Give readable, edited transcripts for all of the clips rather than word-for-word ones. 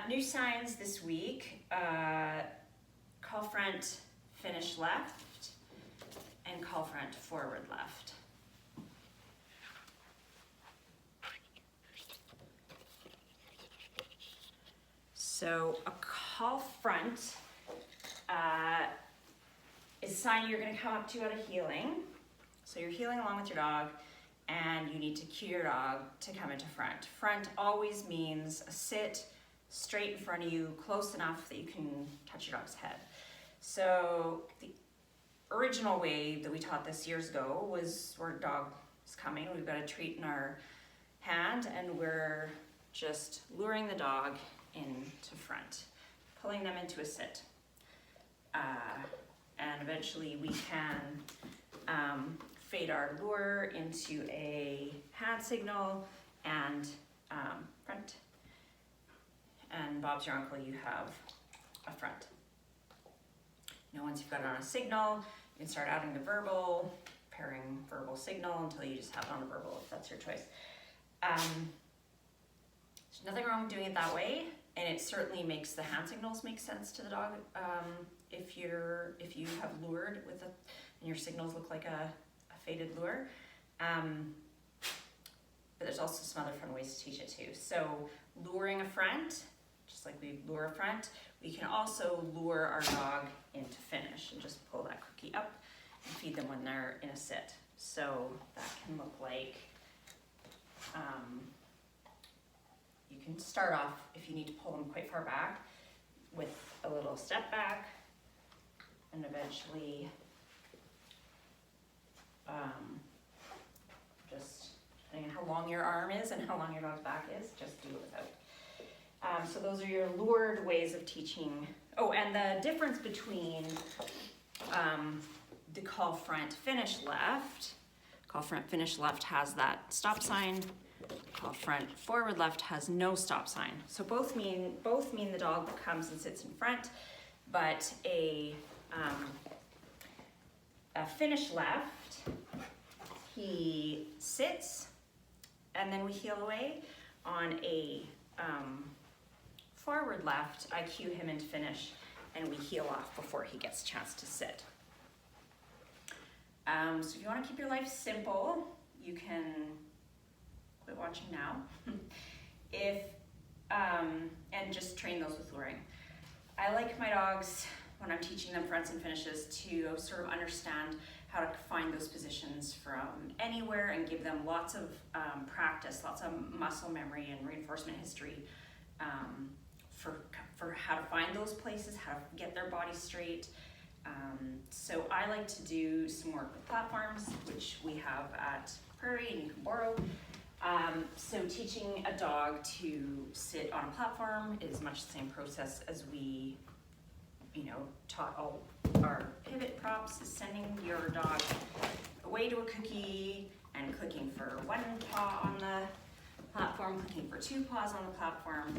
New signs this week, call front, finish left, and call front, forward left. So a call front is a sign you're gonna come up to out of heeling. So you're heeling along with your dog, and you need to cue your dog to come into front. Front always means a sit straight in front of you, close enough that you can touch your dog's head. So the original way that we taught this years ago was where a dog is coming, we've got a treat in our hand, and we're just luring the dog into front, pulling them into a sit. And eventually we can fade our lure into a hand signal and front. And Bob's your uncle, you have a front. Now once you've got it on a signal, you can start adding the verbal, pairing verbal signal until you just have it on a verbal, if that's your choice. There's nothing wrong with doing it that way, and it certainly makes the hand signals make sense to the dog. If you have lured with and your signals look like a faded lure. But there's also some other fun ways to teach it too. So luring a front, just like we lure a front, we can also lure our dog into finish and just pull that cookie up and feed them when they're in a sit. So that can look like, you can start off, if you need to pull them quite far back, with a little step back, and eventually just depending on how long your arm is and how long your dog's back is, just do it without. So those are your lured ways of teaching. Oh, and the difference between the call front finish left, call front finish left has that stop sign, call front forward left has no stop sign. So both mean the dog comes and sits in front, but a finish left, he sits and then we heel away. On a forward left, I cue him into finish and we heel off before he gets a chance to sit. So if you want to keep your life simple, you can quit watching now. And just train those with luring. I like my dogs, when I'm teaching them fronts and finishes, to sort of understand how to find those positions from anywhere and give them lots of practice, lots of muscle memory and reinforcement history for how to find those places, how to get their body straight. So I like to do some work with platforms, which we have at Prairie and you can borrow. So teaching a dog to sit on a platform is much the same process as we, taught all our pivot props, is sending your dog away to a cookie and clicking for one paw on the platform, clicking for two paws on the platform,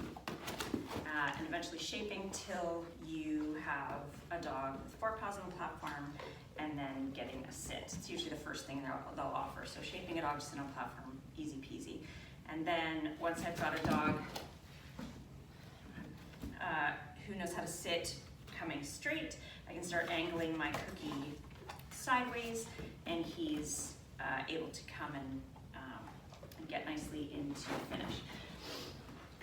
and eventually shaping till you have a dog with four paws on the platform, and then getting a sit. It's usually the first thing they'll offer. So shaping a dog to sit on a platform, easy peasy. And then once I've got a dog who knows how to sit coming straight, I can start angling my cookie sideways, and he's able to come and get nicely into finish.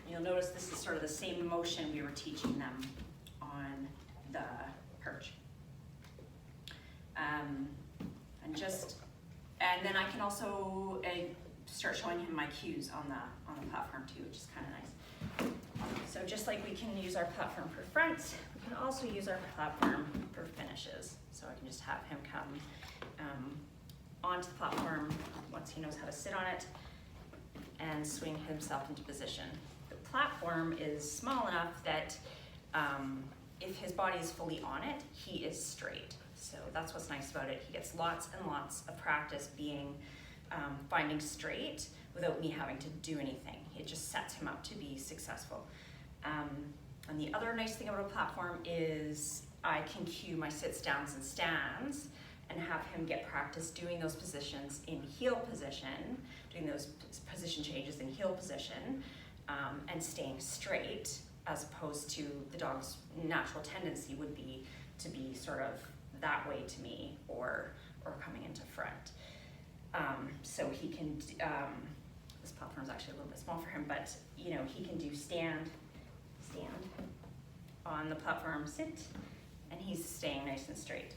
You'll notice this is sort of the same motion we were teaching them on the perch. And then I can also start showing him my cues on the platform too, which is kind of nice. So just like we can use our platform for fronts, we can also use our platform for finishes. So I can just have him come onto the platform once he knows how to sit on it and swing himself into position. The platform is small enough that if his body is fully on it, he is straight. So that's what's nice about it. He gets lots and lots of practice finding straight without me having to do anything. It just sets him up to be successful. And the other nice thing about a platform is I can cue my sits, downs, and stands and have him get practice doing those positions in heel position, doing those position changes in heel position, and staying straight as opposed to the dog's natural tendency would be to be sort of that way to me or coming into front. So he can, this platform is actually a little bit small for him, but you know, he can do stand on the platform, sit, and he's staying nice and straight.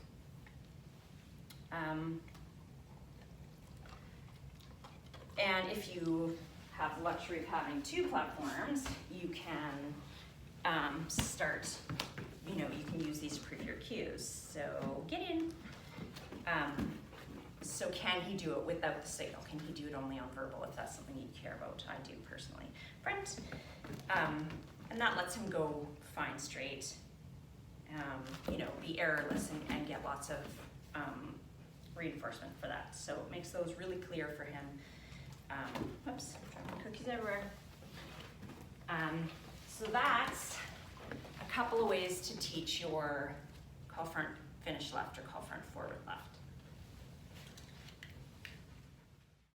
And if you have the luxury of having 2 platforms, you can start, you know, you can use these to prove your cues. So get in. So can he do it without the signal? Can he do it only on verbal if that's something you care about? I do personally. Front. And that lets him go fine straight, you know, be errorless and get lots of reinforcement for that. So it makes those really clear for him. Oops, dropping cookies everywhere. So that's a couple of ways to teach your call front, finish left, or call front, forward left.